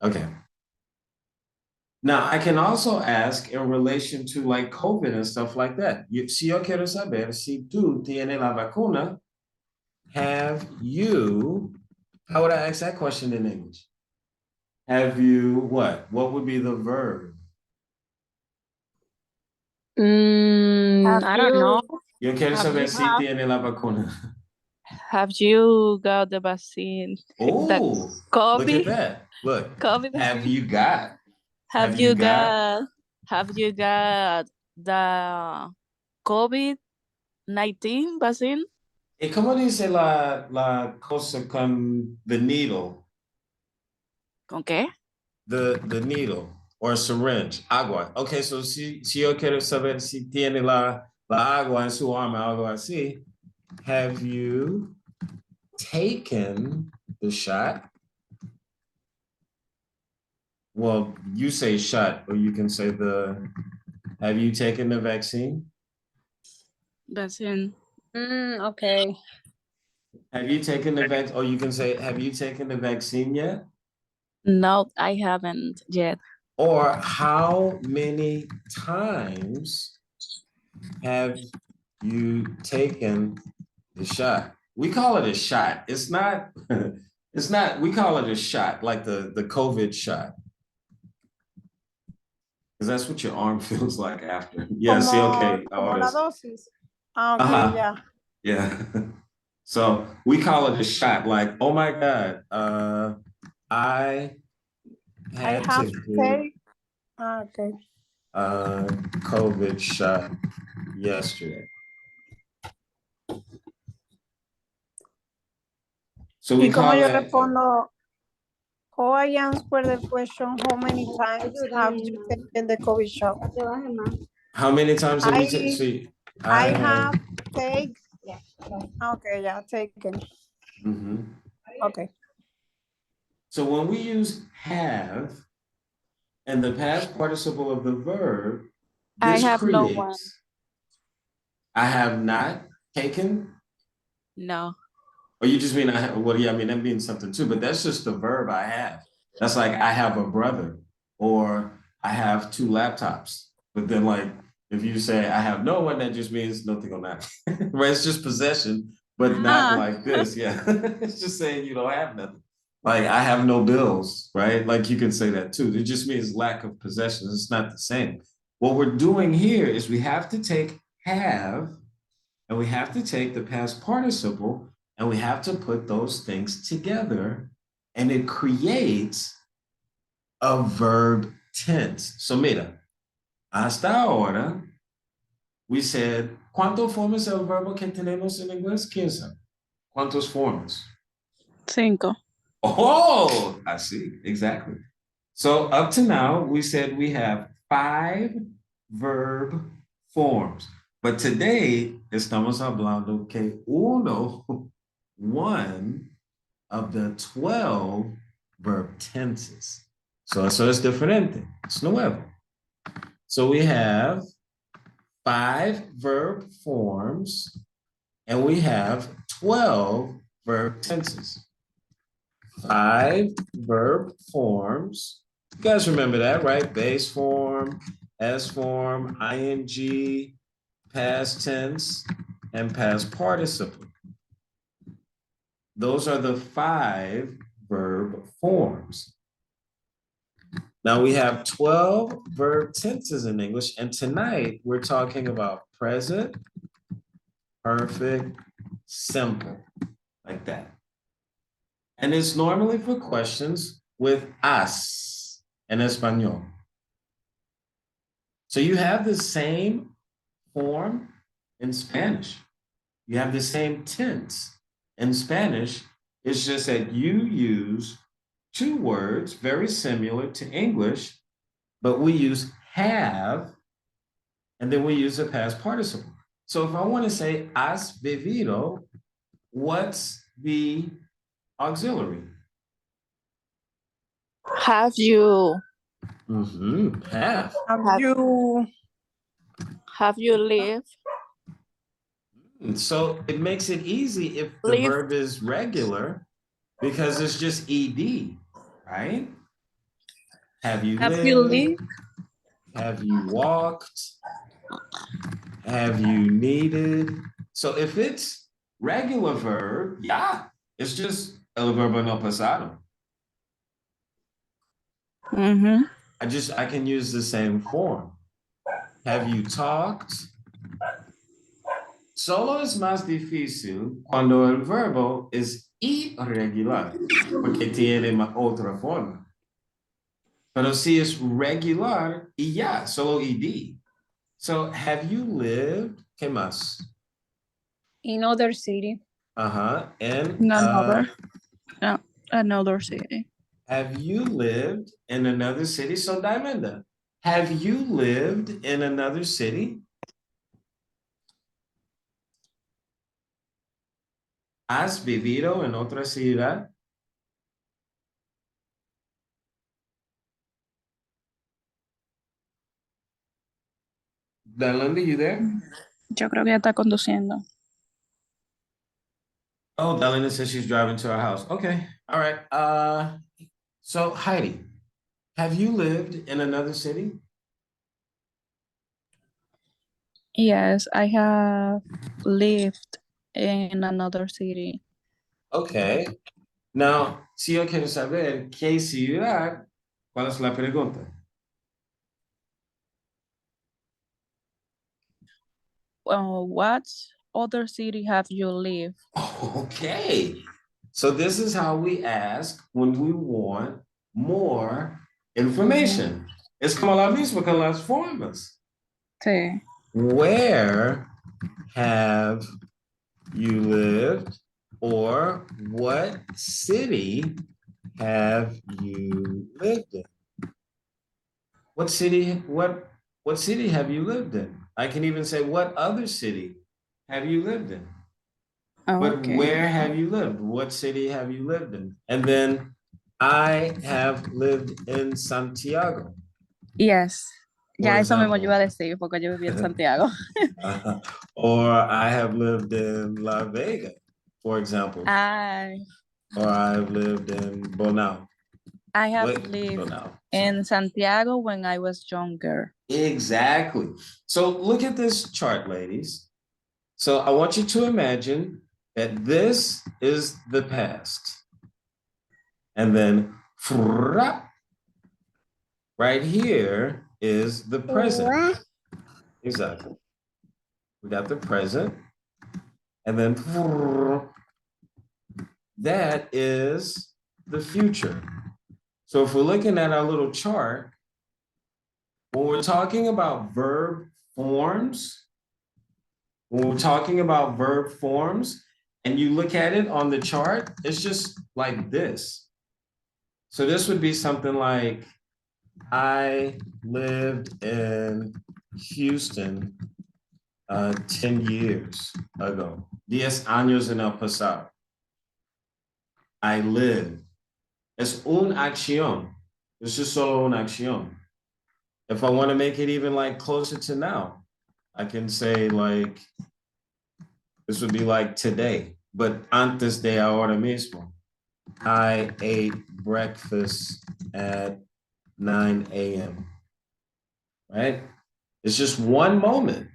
Okay. Now, I can also ask in relation to like COVID and stuff like that. Si yo quiero saber si tú tienes la vacuna, have you, how would I ask that question in English? Have you what? What would be the verb? Have I don't know. Yo quiero Have saber you si tiene la vacuna. have you got the vaccine? The Oh, look at COVID that. Look, COVID have vaccine? you got? Have Have you you got? got have you got the COVID-19 vaccine? ¿Y cómo dice la cosa con the needle? ¿Con qué? The needle or syringe, agua. Okay, so si yo quiero saber si tiene la agua en su arma, algo así, have you taken the shot? Well, you say shot, or you can say have you taken the vaccine? Vaccine. Okay. Have you taken the vaccine? Or you can say, have you taken the vaccine yet? No, I haven't yet. Or how many times have you taken the shot? We call it a shot. It's not, it's not, we call it a shot, like the COVID shot. Because that's what your arm feels like after. Yeah, see, okay. Como la dosis. Ah, okay, Uh-huh. yeah. Yeah. So we call it a shot, like, oh my God, I I had have to to get take. Okay. a COVID shot yesterday. So we ¿Y cómo call yo that, respondo? How I answer the question, how many times have you taken the COVID shot? how many times have you taken? I See, I I have. have take. Okay, yeah, taken. Mhm. Okay. So when we use have and the past participle of the verb, I this have no one. creates I have not taken, No. or you just mean I have, well, yeah, I mean, that means something too, but that's just the verb I have. That's like I have a brother or I have two laptops. But then, like, if you say I have no one, that just means no tengo nada. Right? It's just possession, but not Ah, like this. Yeah. It's just saying you don't have nothing. Like I have no bills, right? Like you can say that too. It just means lack of possessions. It's not the same. What we're doing here is we have to take have and we have to take the past participle and we have to put those things together and it creates a verb tense. So mira, hasta ahora we said, ¿cuántos formas el verbo que tenemos en inglés? ¿Quién sabe? ¿Cuántos formas? 5. Oh, I see. Exactly. So up to now, we said we have 5 verb forms. But today, estamos hablando que one of the 12 verb tenses. So eso es diferente. Es nuevo. So we have 5 verb forms and we have 12 verb tenses. 5 verb forms. You guys remember that, right? Base form, S form, ing, past tense, and past participle. Those are the 5 verb forms. Now we have 12 verb tenses in English, and tonight we're talking about present, perfect, simple, like that. And it's normally for questions with as in Espanol. So you have the same form in Spanish. You have the same tense in Spanish. It's just that you use 2 words very similar to English, but we use have and then we use a past participle. So if I want to say has bebido, what's the auxiliary? Have you Have. Have you lived So it makes it easy if the lived verb is regular because it's just ed, right? Have you Have you lived? lived? Have you walked? Have you needed? So if it's regular verb, yeah, it's just el verbo no pasado. Mm-hmm. I can use the same form. Have you talked? Solo es más difícil cuando el verbo es irregular, porque tiene otra forma. Pero si es regular, y ya, solo ed. So, have you lived? ¿Qué más? In other city. And In another city. have you lived in another city? So, Diamanda, have you lived in another city? ¿Has vivido en otra ciudad? Diamanda, you there? Yo creo que ella está conduciendo. Oh, Diamanda says she's driving to her house. Okay, all right. So Heidi, have you lived in another city? Yes, I have lived in another city. Okay. Now, si yo quiero saber qué ciudad, ¿cuál es la pregunta? What other city have you lived? Okay. So this is how we ask when we want more information. Es como la misma con las formas. Sí. Where have you lived? Or what city have you lived in? What city have you lived in? I can even say what other city have you lived in? But Okay. where have you lived? What city have you lived in? And then I have lived in Santiago. Yes. For Ya eso mismo example. yo iba a decir porque yo viví en Santiago. Or I have lived in La Vega, for example. I Or I've lived in Bonao. have Wait, lived Bonao. in Santiago when I was younger. Exactly. So look at this chart, ladies. So I want you to imagine that this is the past. And then right here is the present. Exactly. We got the present. And then that is the future. So if we're looking at our little chart, when we're talking about verb forms, and you look at it on the chart, it's just like this. So this would be something like, I lived in Houston 10 years ago. 10 años en el pasado. I lived. Es una acción. It's just solo una acción. If I want to make it even like closer to now, I can say like, this would be like today, but antes de ahora mismo. I ate breakfast at 9 a.m. Right? It's just one moment.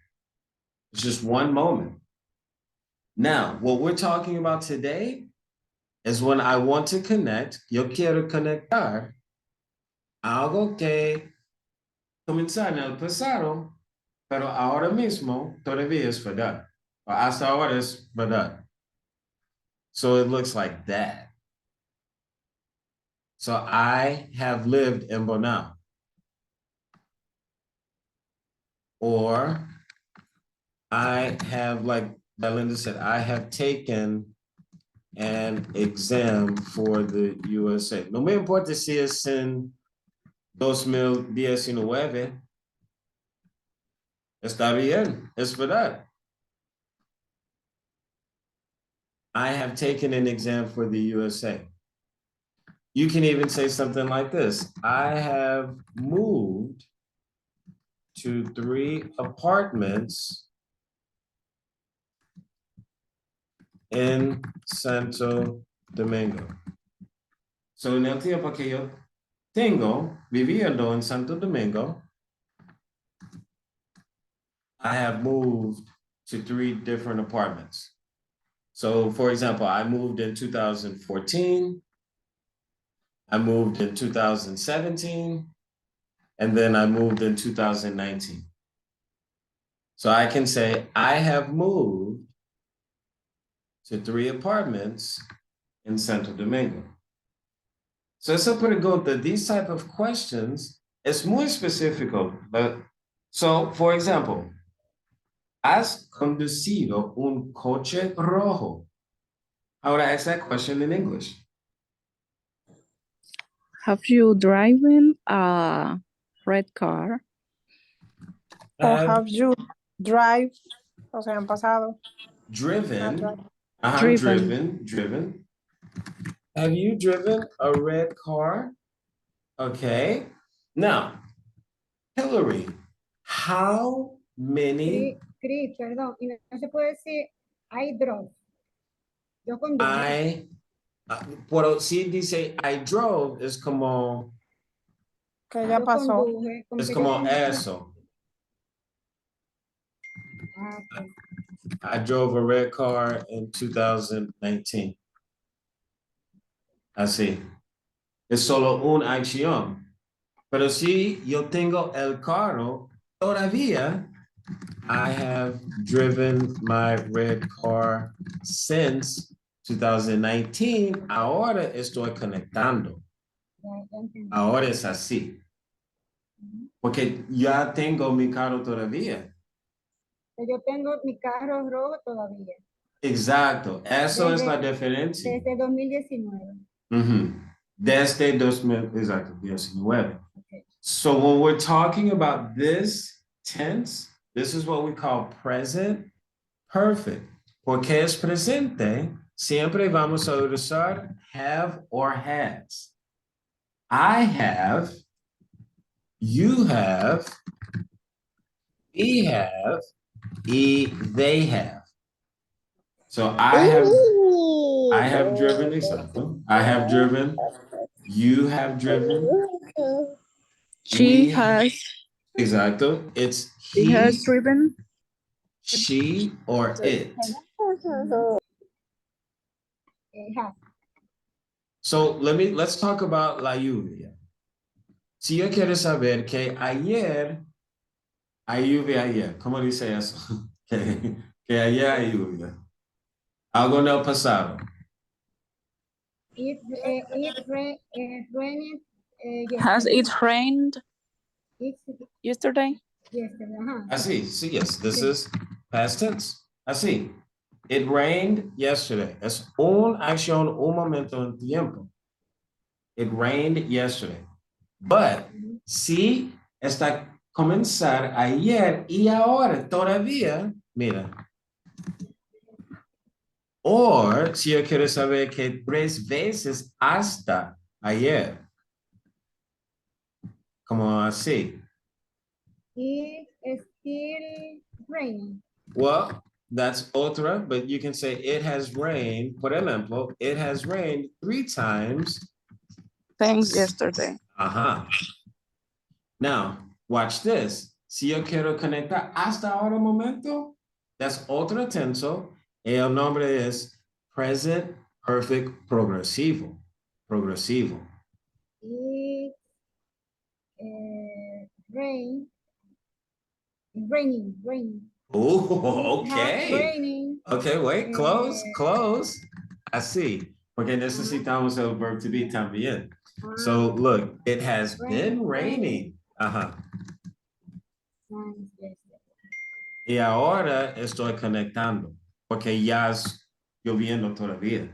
It's just one moment. Now, what we're talking about today is when I want to connect, yo quiero conectar algo que comenzó en el pasado, pero ahora mismo todavía es verdad. Or hasta ahora es verdad. So it looks like that. So I have lived in Bonao. Or I have, like Belinda said, I have taken an exam for the USA. No me importa si es en 2019. Está bien, es verdad. I have taken an exam for the USA. You can even say something like this. I have moved to 3 apartments in Santo Domingo. So en el tiempo que yo tengo viviendo en Santo Domingo. I have moved to 3 different apartments. So for example, I moved in 2014. I moved in 2017. And then I moved in 2019. So I can say I have moved to 3 apartments in Santo Domingo. So es súper good that these type of questions es muy específico. So, for example, ¿has conducido un coche rojo? How would I ask that question in English? Have you driven a red car? Or have you drive, o sea, en pasado. Driven. drive. Driven. Have you driven a red car? Okay. Now, Hillary, how many Cris, perdón, y no se puede decir I drove. Yo conduje. Pero si dice I drove, es como, Que ya Yo pasó. conduje. es que yo como conduje. eso. Ok. I drove a red car in 2019. Así. Es solo una acción. Pero si yo tengo el carro, todavía, I have driven my red car since 2019. Ahora estoy conectando. Ya entendí. Ahora es así. Porque ya tengo mi carro todavía. Yo tengo mi carro rojo todavía. Exacto. Eso es la Desde- diferencia. Desde 2019. Ujú. Desde 2019. Okay. So when we're talking about this tense, this is what we call present perfect. Porque es presente, siempre vamos a usar have or has. I have, you have, we have, y they have. So I have driven, exacto. I have driven, you have driven, She we- has exacto. It's she has he, driven. she, or it. Has. So let's talk about la lluvia. Si yo quiero saber que ayer hay lluvia ayer, ¿cómo dice eso? que ayer hay lluvia. Algo en el pasado. It rained Has yesterday. it rained It's yesterday? yesterday. Ajá. Así, sí, yes, this is past tense. Así. It rained yesterday. Es una acción, un momento en tiempo. It rained yesterday. But si está comenzar ayer y ahora todavía, mira. O si yo quiero saber que 3 veces hasta ayer. Como así. It's still raining. Well, that's otra, but you can say it has rained. Por ejemplo, it has rained 3 times. Thanks yesterday. Ajá. Now, watch this. Si yo quiero conectar hasta ahora momento, that's otro tenso. El nombre es present perfect progresivo. Progresivo. It's raining. Oh, It has okay. raining. Okay, wait, close. Así, porque necesitamos el verb to be también. So look, it has been raining. Ajá. Y ahora estoy conectando, porque ya es lloviendo todavía.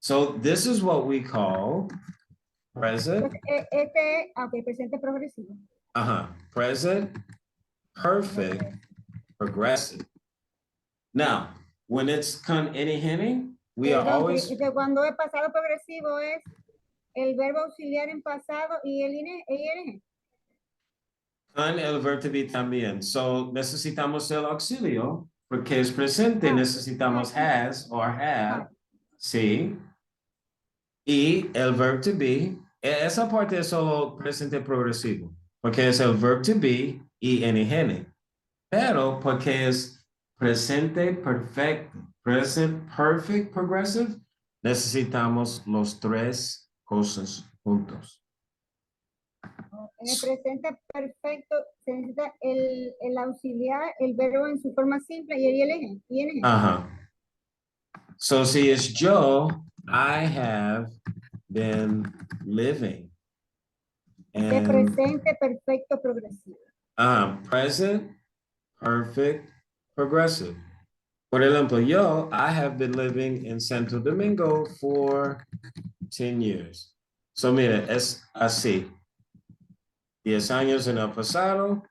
So this is what we call present, Presente progresivo. present perfect progressive. Now, when it's con any hinting, we are always Cuando es pasado progresivo es el verbo auxiliar en pasado y el ing. con el verbo to be también. So necesitamos el auxilio, porque es presente, necesitamos has or have. Sí. Y el verb to be, esa parte es solo presente progresivo, porque es el verb to be y ing. Pero porque es presente perfecto, present perfect progressive, necesitamos los tres cosas juntos. En el presente perfecto se necesita el auxiliar, el verbo en su forma simple y el ing. Ajá. So si es yo, I have been living. De And presente perfecto progresivo. present perfect progressive. Por ejemplo, yo, I have been living in Santo Domingo for 10 years. So mira, es así. 10 años en el pasado,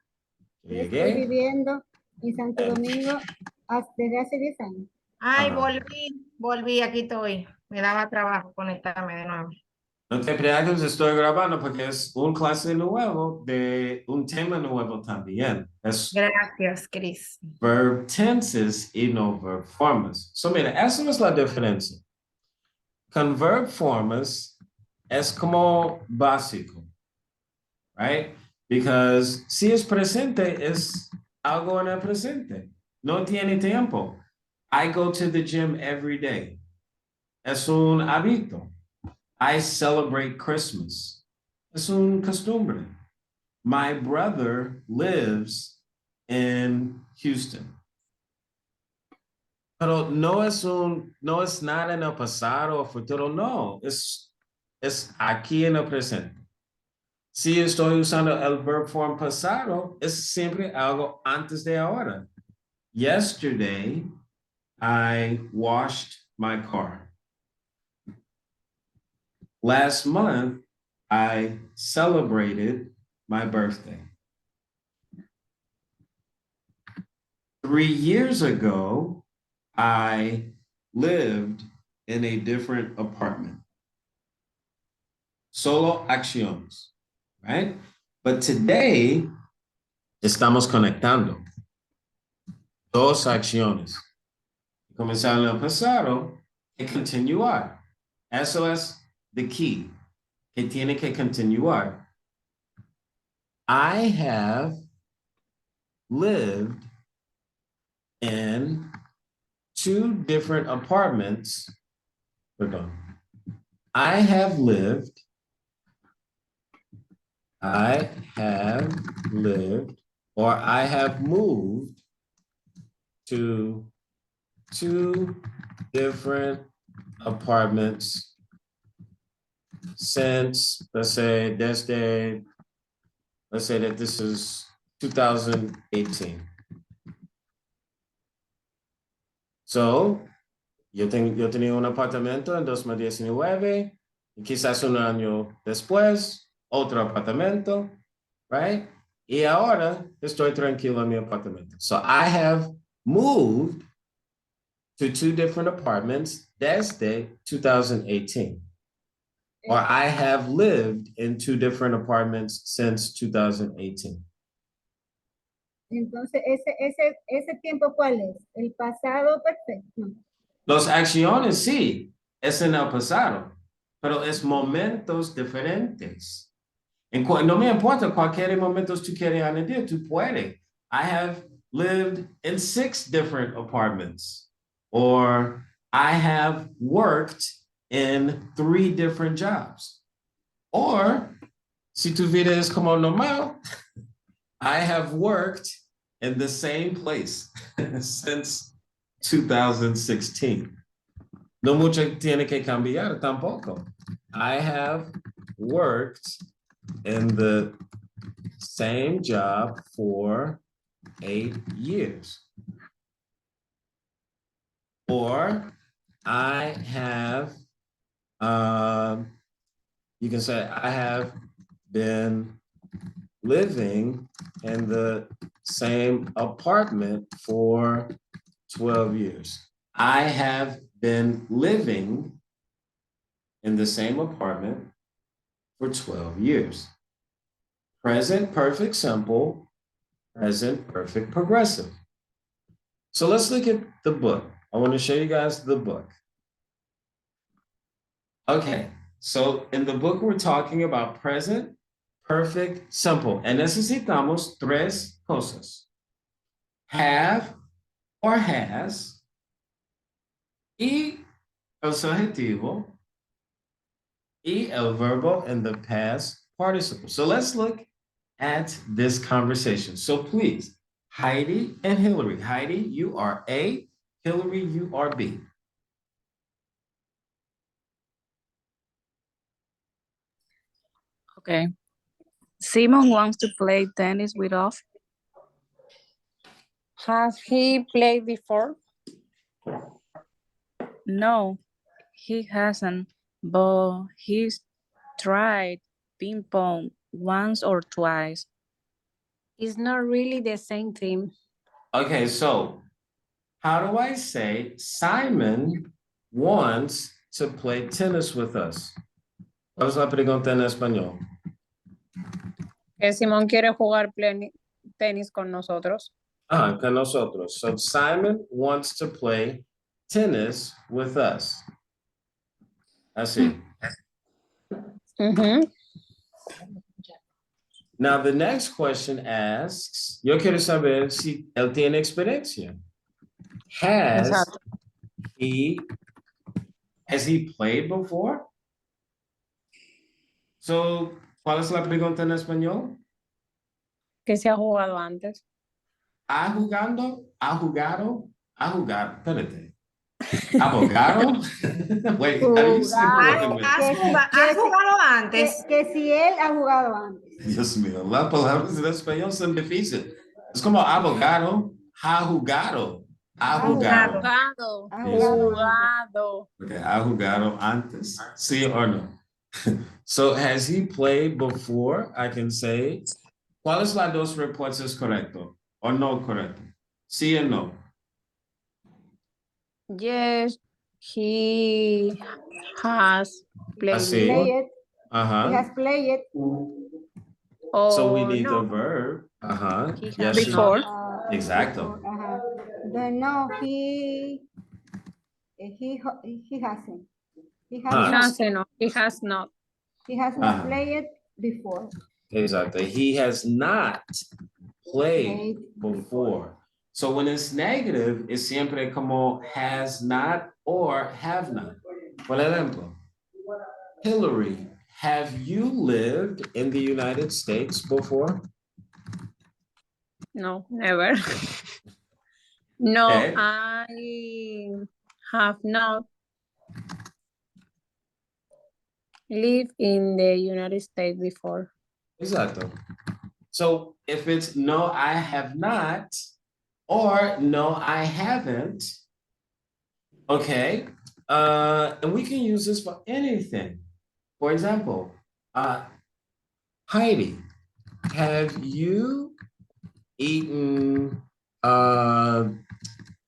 Yo estoy llegué. viviendo en Santo and- Domingo desde hace 10 años. Ay, Ajá. volví, aquí estoy. Me daba trabajo conectarme de nuevo. No te preocupes, estoy grabando porque es un clase nuevo de un tema nuevo también. Es Gracias, Cris. verb tenses y no verb formas. So mira, esa es la diferencia. Con verb formas es como básico, right? Because si es presente, es algo en el presente. No tiene tiempo. I go to the gym every day. Es un hábito. I celebrate Christmas. Es un costumbre. My brother lives in Houston. Pero no es nada en el pasado o futuro, no, es aquí en el presente. Si estoy usando el verb form pasado, es siempre algo antes de ahora. Yesterday, I washed my car. Last month, I celebrated my birthday. 3 years ago, I lived in a different apartment. Solo acciones, right? But today, estamos conectando dos acciones. Comenzar en el pasado y continuar. Eso es the key, que tiene que continuar. I have lived in 2 different apartments. Perdón. I have lived, or I have moved to 2 different apartments since, let's say that this is 2018. So, yo tenía un apartamento en 2019, y quizás un año después, otro apartamento, right? Y ahora estoy tranquilo en mi apartamento. So I have moved to 2 different apartments desde 2018. Or I have lived in 2 different apartments since 2018. Entonces, ese tiempo, ¿cuál es? El pasado perfecto. Los acciones sí, es en el pasado, pero es momentos diferentes. No me importa cualquier momento tú quieres añadir, tú puedes. I have lived in 6 different apartments, or I have worked in 3 different jobs. Or, si tu vida es como normal, I have worked in the same place since 2016. No mucho tiene que cambiar tampoco. I have worked in the same job for 8 years. Or I have, you can say, I have been living in the same apartment for 12 years. I have been living in the same apartment for 12 years. Present perfect simple, present perfect progressive. So let's look at the book. I want to show you guys the book. Okay, So in the book, we're talking about present, perfect, simple. And necesitamos tres cosas. Have or has, y el subjetivo, y el verbo in the past participle. So let's look at this conversation. So please, Heidi and Hillary. Heidi, you are A. Hillary, you are B. Okay. Simon wants to play tennis with us. Has he played before? No, he hasn't, but he's tried ping pong once or twice. It's not really the same thing. Okay, so how do I say Simon wants to play tennis with us? ¿Cuál es la pregunta en español? Que Simón quiere jugar tenis con nosotros. Con nosotros. So Simon wants to play tennis with us. Así. Ujú. Now the next question asks, yo quiero saber si él tiene experiencia. Exacto. Has he played before? So, ¿cuál es la pregunta en español? Que se ha jugado antes. ¿Ha jugado? ¿Ha jugado? ¿Ha jugado? Espérate. ¿Abogado? Wait, how do you say Jugar. wait a minute? ¿Has jugado antes? Que si él ha jugado antes. Dios mío, las palabras en español son difíciles. Es como abogado, ha jugado. Ha jugado. Jugado. Ha Yes. jugado antes. Jugado. Okay, ha jugado antes. Sí or no? So has he played before? I can say, ¿cuáles las dos respuestas correcto o no correcto? Sí o no. Yes, he has played Así. before. Play it. He Uh-huh. has played it. So we Or need no, the verb. Uh-huh. He has Yes, before. Exacto. No, he hasn't. He has Huh. He not. hasn't. He has not. He has not Uh-huh. played it before. Exactly. He has not played Played before. So when it's negative, it's siempre como has not or have not. Por ejemplo, Hillary, have you lived in the United States before? No, never. No, Okay. I have not lived in the United States before. Exacto. So if it's no, I have not, or no, I haven't, okay, and we can use this for anything. For example, Heidi, have you eaten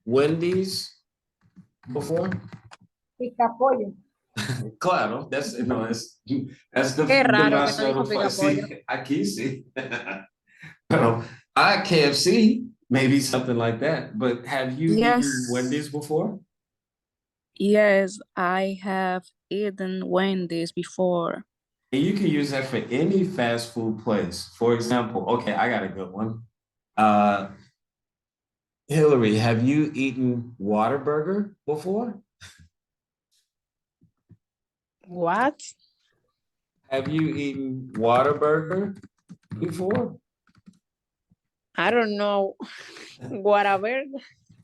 Wendy's before? Picapollo. Claro, that's the Qué raro que no demasiado dijo fácil. picapollo. Aquí sí. Pero KFC, maybe something like that. But have you Yes. eaten Wendy's before? Yes, I have eaten Wendy's before. And you can use that for any fast food place. For example, okay, I got a good one. Hillary, have you eaten Whataburger before? What? Have you eaten Whataburger before? I don't know. Whatever.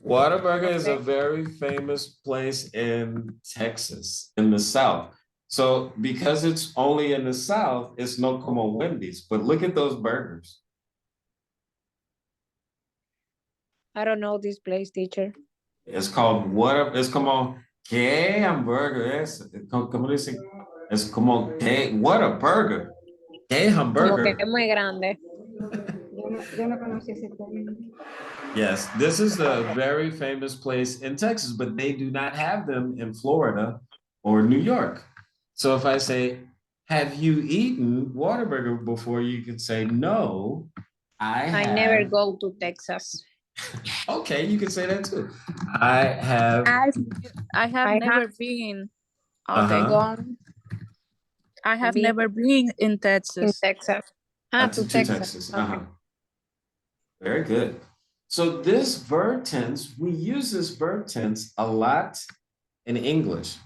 Whataburger is a Okay. very famous place in Texas, in the South. So because it's only in the South, it's no como Wendy's. But look at those burgers. I don't know this place, teacher. It's called what? It's como que hamburger es. ¿Cómo dice? Es como que what a burger. Que Como que hamburger. es muy grande. Yo no conocí ese término. Yes, this is a very famous place in Texas, but they do not have them in Florida or New York. So if I say, have you eaten Whataburger before? You could say, no, I never go to Texas. Okay, you can say that too. I have. I have I never have- been. Uh-huh. Okay. Gone. I have Be- never been in In Texas. Texas. Ah, To to Texas. Texas. Okay. Very good. So this verb tense, we use this verb tense a lot in English,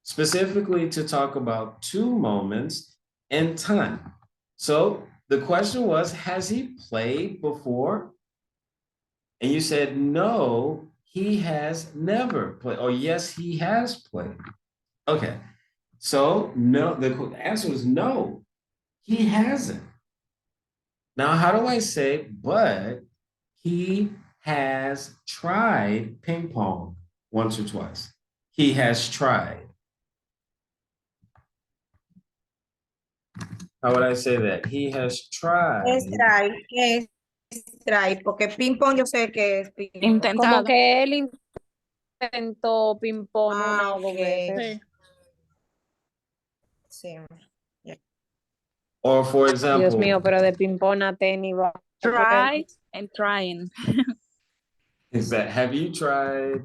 specifically to talk about two moments in time. So the question was, has he played before? And you said, no, he has never played, or yes, he has played. Okay, so no, the answer is no, he hasn't. Now, how do I say, but he has tried ping pong once or twice? He has tried. How would I say that? He has tried. ¿Qué es try? Porque ping pong yo sé que es ping pong. Como Intentado. que él intentó ping-pong una Ah, o dos ok. veces. Sí. Or for Dios example, mío, pero de ping-pong a tenis va. Try and trying. is that have you tried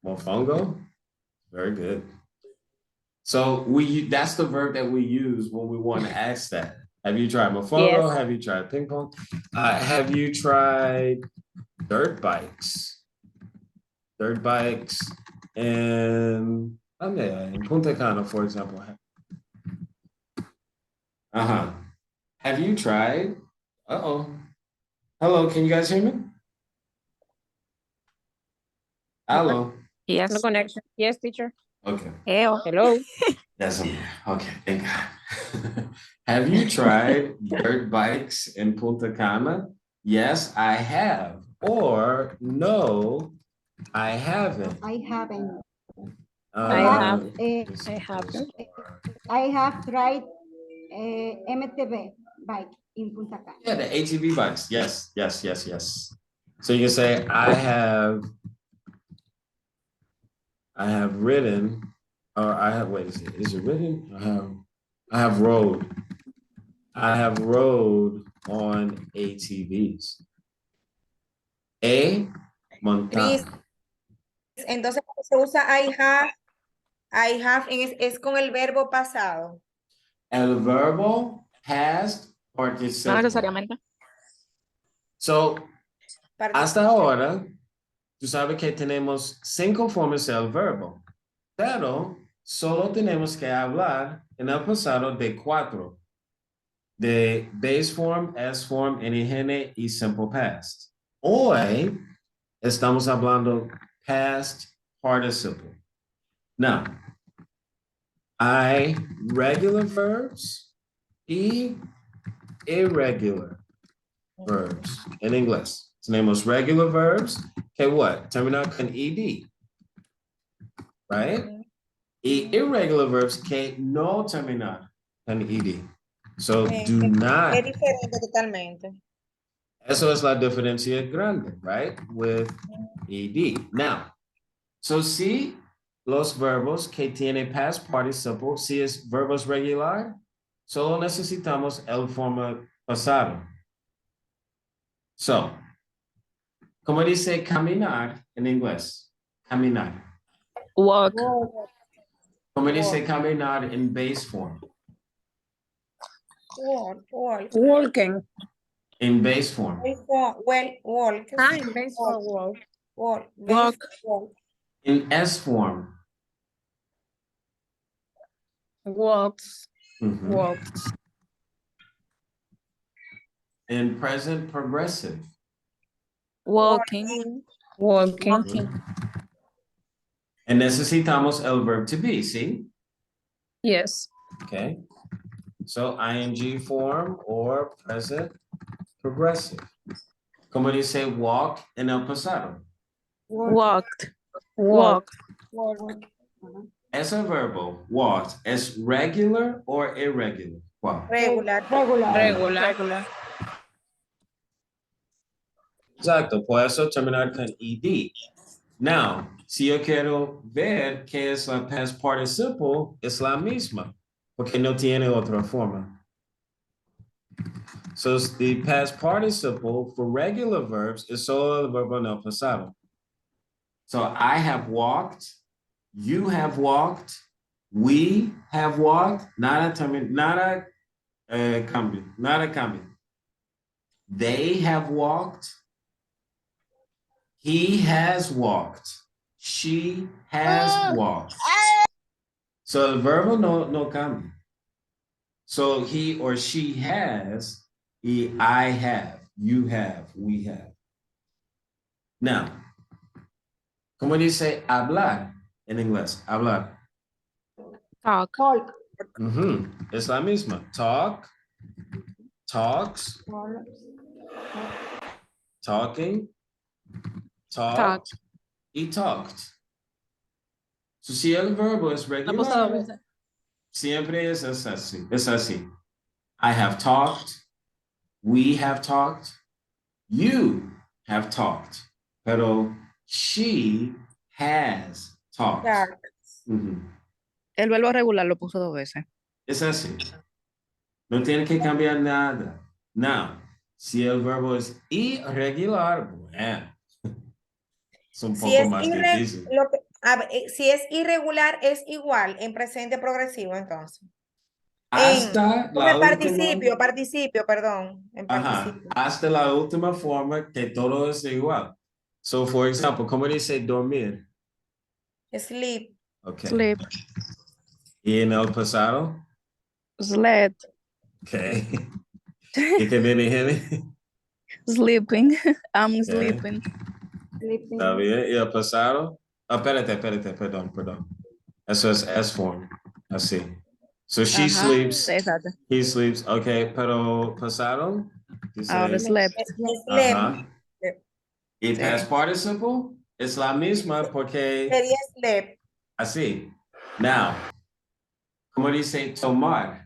mofongo? Very good. So that's the verb that we use when we want to ask that. Have you tried mofongo? Yes. Have you tried ping pong? Have you tried dirt bikes? Dirt bikes in Punta Cana, for example. Have you tried? Uh-oh. Hello, can you guys hear me? Hello. Yes. No connection. Yes, teacher. Okay. Hello. Yes, I'm here. Okay, thank God. Have you tried dirt bikes in Punta Cana? Yes, I have. Or no, I haven't. I haven't. I have. This I have. is- I have tried MTB bike in Punta Cana. Yeah, the ATV bikes. Yes, yes, yes, yes. So you can say, I have ridden, or I have, wait, is it ridden? I have rode. I have rode on ATVs. Montar. Entonces cuando se usa I have es con el verbo pasado. El verbo past No participle. necesariamente. So, hasta ahora, tú sabes que tenemos 5 formas del verbo, pero solo tenemos que hablar en el pasado de 4. De base form, S form, NN y simple past. Hoy estamos hablando past participle. Now, I regular verbs y irregular verbs en inglés. Tenemos regular verbs que what? Terminar con ed, right? Y irregular verbs que no terminar con ed. So do not. Es diferente totalmente. Eso es la diferencia grande, right? With ed. Now, so si los verbos que tiene past participle, si es verbos regular, solo necesitamos el forma pasado. So, ¿cómo dice caminar en inglés? Caminar. Walk. ¿Cómo dice caminar en base form? Walking. En base form. Walk. Ah, en vez de walk. Walk. En S form. Walks. Mhm. Walks. In present progressive. Walking. Walking. And necesitamos el verb to be, see? Yes. Okay. So ing form or present progressive. Como dice walk en el pasado. Walked. Walk. Walked. Ese verbo, walked, es regular or irregular? Wow. Regular. Regular. Exacto, por eso terminar con ed. Now, si yo quiero ver qué es la past participle, es la misma, porque no tiene otra forma. So the past participle for regular verbs is solo el verbo en el pasado. So I have walked, you have walked, We have walked, nada cambio, nada cambio. They have walked. He has walked. She has walked. So el verbo no cambia. So he or she has, I have, you have, we have. Now, ¿cómo dice hablar en inglés? Hablar. Talk. Talk. Es la misma. Talk, talks, talking, talked, y talked. So, si el verbo es regular, siempre es así. Es así. I have talked, we have talked, you have talked, pero she has talked. Talk. El verbo regular lo puso 2 veces. Es así. No tiene que cambiar nada. Now, si el verbo es irregular, bueno, es un Si poco es, más difícil. si es irregular, es igual en presente progresivo, entonces. Hasta Como la en última, participio, perdón. En participio. hasta la última forma que todo es igual. So, for example, ¿cómo dice dormir? Sleep. Okay. Sleep. Y en el pasado, Slept. okay. ¿Y qué viene, Jenny? Sleeping. I'm Okay. sleeping. Sleeping. Está bien. ¿Y el pasado? Espérate, perdón. Eso es S-form. Así. So she Ajá. sleeps, Exacto. he sleeps. Okay, pero pasado. Dice, Ahora slept. Sleep. ajá. Y Sí. past participle es la misma porque Sería sleep. así. Now, ¿cómo dice tomar?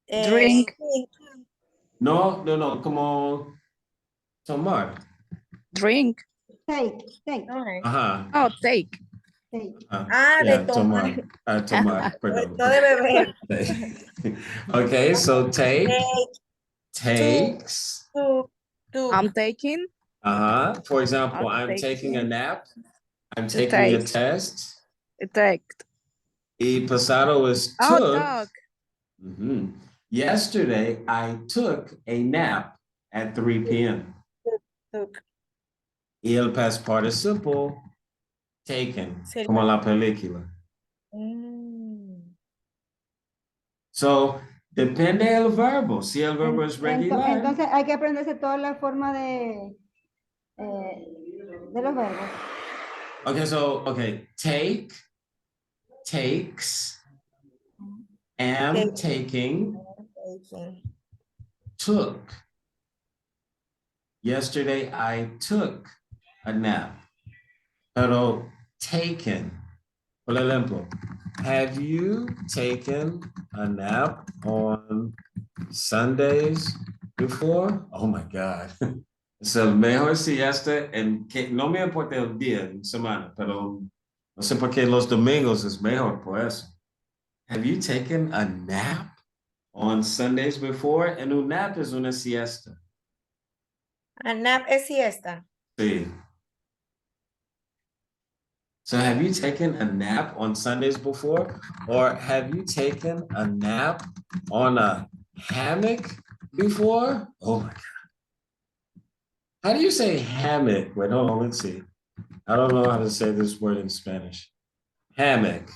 Drink. No, como tomar. Drink. Take. Ajá. Oh, take. De tomar. Tomar, perdón. No de beber. Okay, so take, Take, takes. I'm taking. For example, I'm take. taking a nap. I'm To taking a take. test. Take. Y pasado is Oh, took. talk. Yesterday, I took a nap at 3 p.m. Took. Y el past participle, taken, Sería- como la película. So, depende del verbo. Si el verbo es regular. Entonces hay que aprenderse toda la forma de los verbos. Okay, take, takes, am taking, took. Yesterday, I took a nap. Pero taken. Por ejemplo, have you taken a nap on Sundays before? Oh my God. Es el mejor siesta en que no me importa el día en semana, pero no sé por qué los domingos es mejor por eso. Have you taken a nap on Sundays before? And un nap es una siesta. A nap es siesta. Sí. So have you taken a nap on Sundays before? Or have you taken a nap on a hammock before? Oh my God. How do you say hammock? Wait, hold on, let's see. I don't know how to say this word in Spanish. Hammock.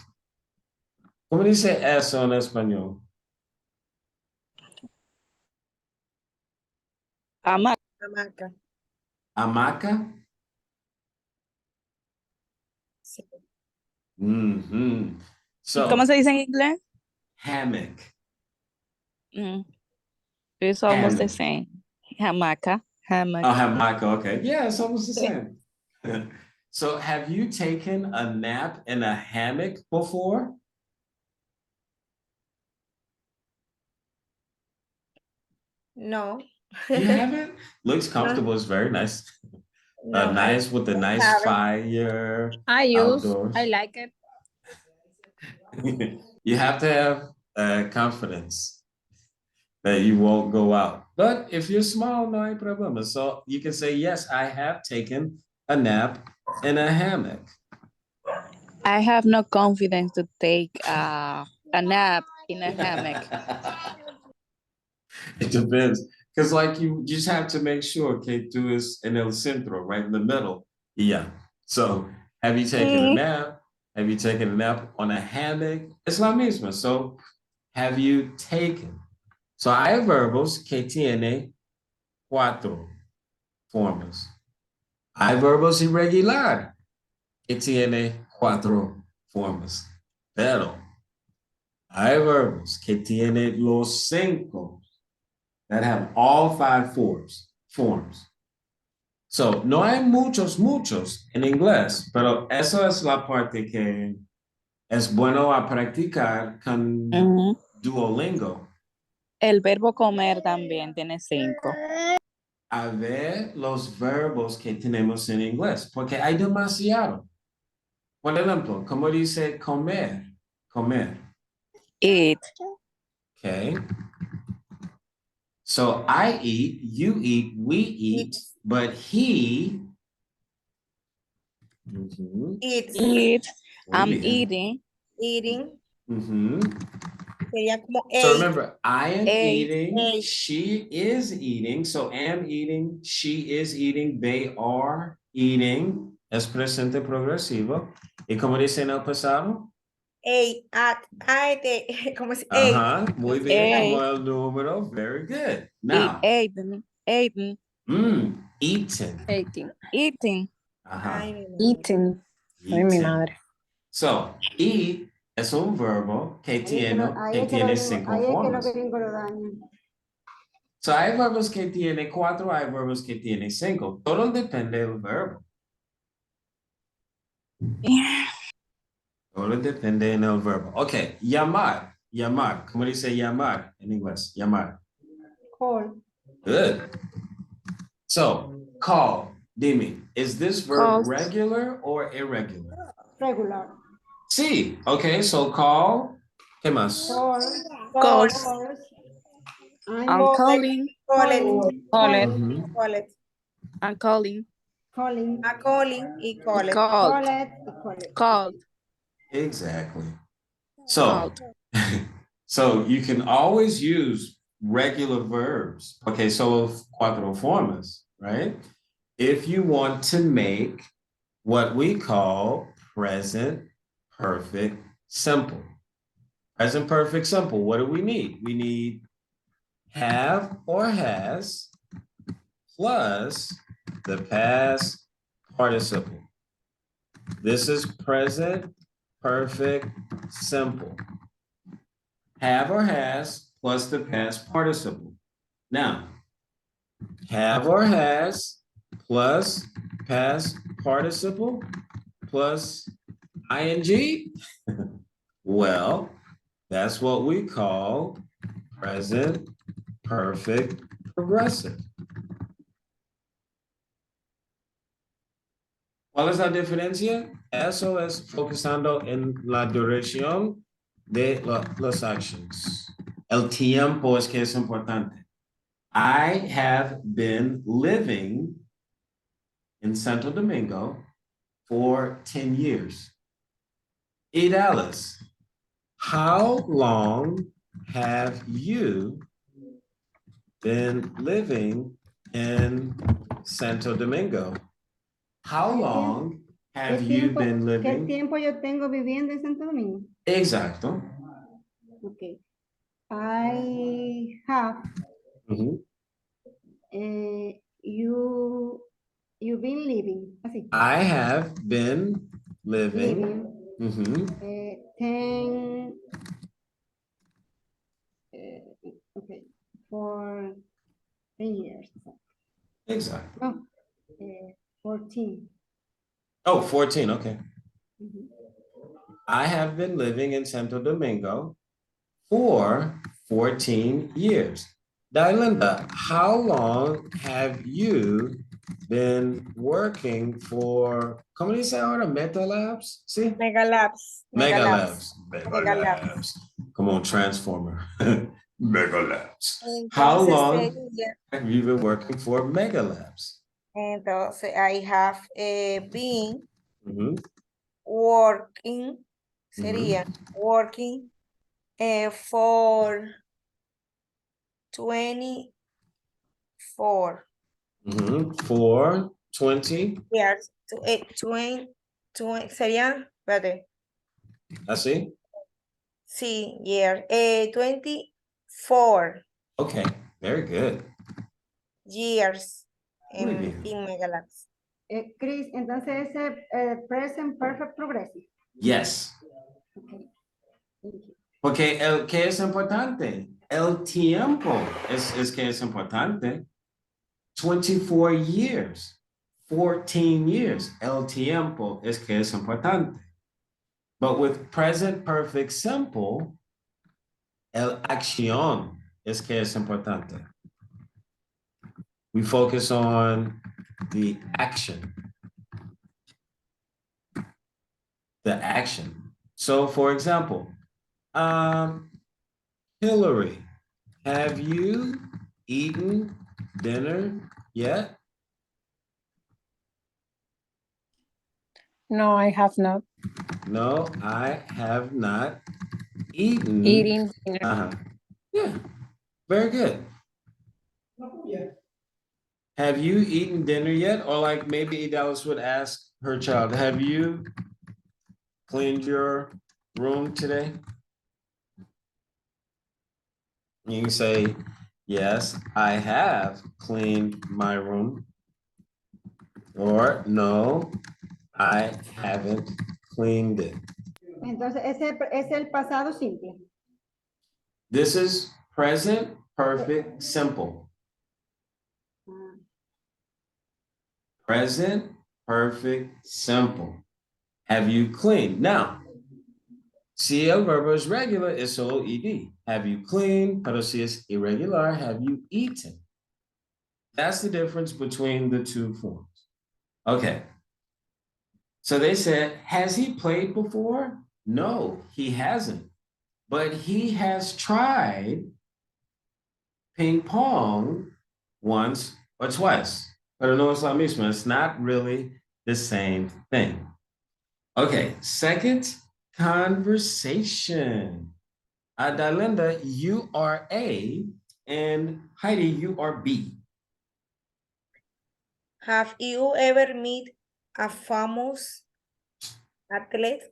¿Cómo dice eso en español? Hamaca. Hamaca? Sí. So, ¿Cómo se dice en inglés? hammock. It's almost the Hammock. same. Hamaca. Hammock. Oh, hamaca, okay. Yeah, it's almost the same. So have you taken a nap in a hammock before? No. You haven't? Looks comfortable. It's very nice. No, Nice with a nice haven't. fire. I use. Outdoors. I like it. You have to have confidence that you won't go out. But if you're small, no hay problema. So you can say, yes, I have taken a nap in a hammock. I have no confidence to take a nap in a hammock. It depends, because like you just have to make sure que tú es en el centro, right in the middle. Yeah. So have you taken a nap? Have you taken a nap on a hammock? Es la misma. So have you taken? So hay verbos que tiene cuatro formas. Hay verbos irregular que tiene cuatro formas. Pero hay verbos que tiene los cinco that have all five forms. So, no hay muchos en inglés, pero eso es la parte que es bueno a practicar con Ujú. Duolingo. El verbo comer también tiene 5. A ver los verbos que tenemos en inglés, porque hay demasiado. Por ejemplo, ¿cómo dice comer? Comer. Eat. Okay. So I eat, you eat, we eat, but he. Mhm. Eats, Eat. Muy I'm bien. eating. eating, Mhm. sería como So ate, remember, I am Ate, eating, ate. she is eating, so am eating, she is eating, they are eating. Es presente progresivo. ¿Y como dice en el pasado? Ate, ate, como si ate. Ajá, muy bien, Ate. como el número, very good. Eat, Now, eating. Eating. eating. Eating. Eating. Ajá, Ay, mi madre. Eating. Ay, mi eating. madre. So, eat es un verbo que Ahí es que tiene, lo- ahí que es que tiene los gringos- cinco ahí es que los formas. gringos lo dañan. So, hay verbos que tiene cuatro, hay verbos que tiene cinco. Todo depende del verbo. Todo depende del verbo. Ok, llamar. Llamar. ¿Cómo dice llamar en inglés? Llamar. Call. Good. So, call. Dime, is this verb Calls. regular or irregular? Regular. Sí. Okay, so call. ¿Qué más? Call. Calls. Calls. I'm I'm calling. Call it, Call it. Mhm. call it. I'm calling. calling. A calling y call it. Called. Call it. Call it. Called. Exactly. So, Called. so you can always use regular verbs. Okay, so cuatro formas, right? If you want to make what we call present perfect simple. Present perfect simple, what do we need? We need have or has plus the past participle. This is present perfect simple. Have or has plus the past participle. Now, have or has plus past participle plus ing. Well, that's what we call present perfect progressive. ¿Cuál es la diferencia? Eso es focusando en la duración de las actions. El tiempo es que es importante. I have been living in Santo Domingo for 10 years. Y Dallas, how long have you been living in Santo Domingo? How long have you been ¿Qué living? tiempo yo tengo viviendo en Santo Domingo? Exacto. Okay. I have Mhm. you've been living. Así. I have been living. Living. Mhm. 10 okay, for 10 years. Exactly. No, 14. Oh, 14, okay. Mhm. I have been living in Santo Domingo for 14 years. Dylinda, how long have you been working for, ¿cómo dice ahora? Meta Labs? Sí. Mega Labs. Mega Labs. Mega Mega Labs. Labs. Come on, Transformer. Mega Labs. How Entonces long sería, have you been working for Mega Labs? entonces I have been Mhm. working, sería working for 24 For 20, years. 20, sería, espérate, así. sí, year. 24 Okay, very good. years Muy bien. in Megalax. Chris, entonces ese present perfect progressive. Yes. Okay. Thank you. Porque ¿qué es importante? El tiempo es que es importante. 24 years, 14 years. El tiempo es que es importante. But with present perfect simple, el acción es que es importante. We focus on the action. The action. So for example, Hillary, have you eaten dinner yet? No, I have not No, I have not eaten. eaten dinner. Yeah, very good. Have you eaten dinner yet? Or like maybe Dallas would ask her child, have you cleaned your room today? You can say, yes, I have cleaned my room. Or no, I haven't cleaned it. Entonces ese es el pasado simple. This is present perfect simple. Present perfect simple. Have you cleaned? Now, si el verbo es regular, es solo ed. Have you cleaned? Pero si es irregular, have you eaten? That's the difference between the two forms. Okay. So they said, has he played before? No, he hasn't. But he has tried ping pong once or twice. Pero no es la misma. It's not really the same thing. Okay, second conversation. Adalinda, you are A, and Heidi, you are B. Have you ever met a famous athlete?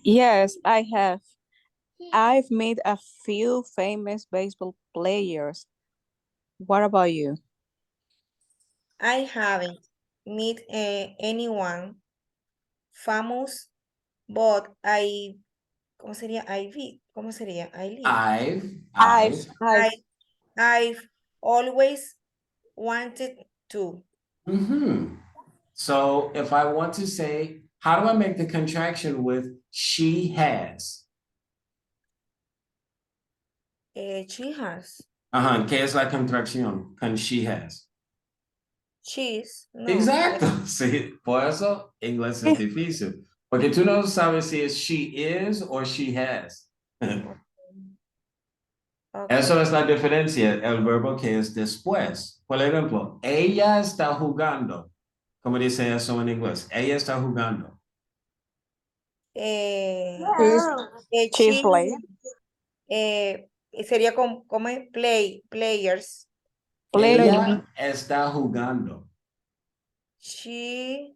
Yes, I have. I've met a few famous baseball players. What about you? I haven't met anyone famous, but ¿cómo sería? ¿Cómo sería? I've always wanted to. So if I want to say, how do I make the contraction with she has? She has. ¿Qué es la contracción con she has? Cheese. No. Exacto. Sí, por eso inglés es difícil. Porque tú no sabes si es she is or she has. Okay. Eso es la diferencia, el verbo que es después. Por ejemplo, ella está jugando. ¿Cómo dice eso en inglés? Ella está jugando. She's playing. Sería como players. Ella está jugando. She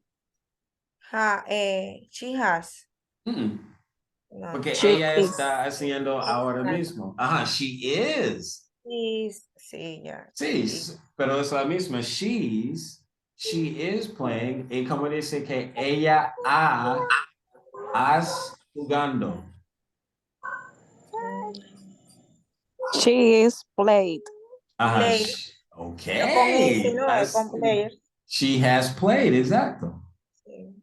has. No. Porque She ella is. está haciendo ahora mismo. She is. Sí, ya. Sí, pero es la misma. She is playing. Y como dice que ella has jugando. She is played. Play. Okay. Con players. She has played, exacto. Sí.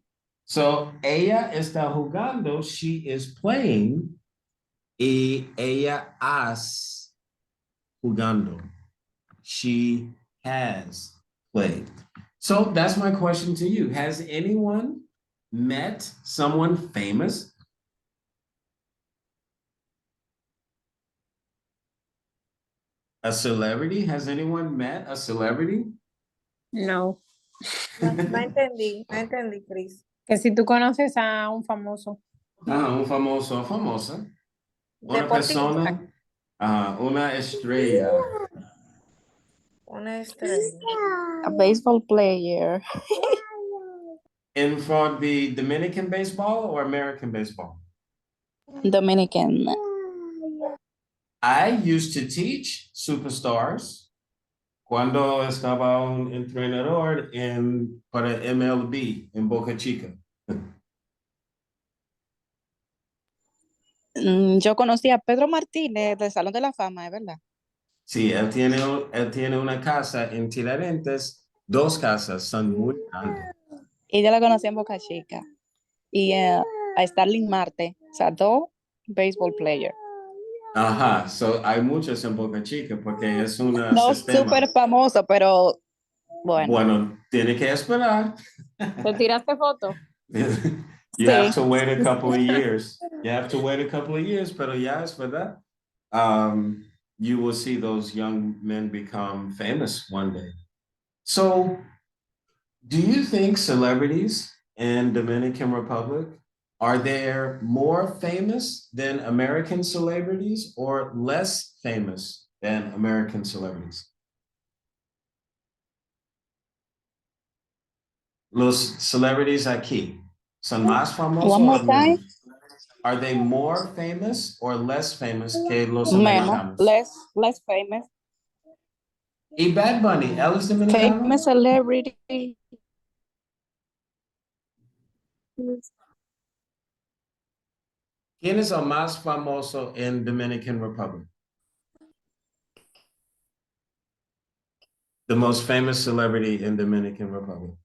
So, ella está jugando, she is playing, y ella has jugando. She has played. So that's my question to you. Has anyone met someone famous? A celebrity? Has anyone met a celebrity? No. No entendí, Chris. Que si tú conoces a un famoso. Un famoso o famosa. Una Deportista, persona, una estrella. una estrella. A baseball player. And for the Dominican baseball or American baseball? Dominican. I used to teach superstars cuando estaba un entrenador para MLB en Boca Chica. Yo conocí a Pedro Martínez del Salón de la Fama, ¿es verdad? Sí, él tiene una casa en Tiradentes, 2 casas, son muy grandes. Y yo la conocí en Boca Chica. Y a Starling Marte, o sea, dos baseball players. Ajá, hay muchos en Boca Chica porque es un No sistema. súper famoso, pero bueno. Bueno, tiene que esperar. ¿Te tiraste foto? You have Sí. to wait a couple of years. You have to wait a couple of years, pero ya es verdad. You will see those young men become famous one day. So, do you think celebrities in Dominican Republic are they more famous than American celebrities or less famous than American celebrities? Los celebrities aquí son más famosos One more o time. menos? Are they more famous or less famous que los Menos, americanos? less famous. Y Bad Bunny, él es dominicano. Famous celebrity. ¿Quién es el más famoso en Dominican Republic? The most famous celebrity in Dominican Republic.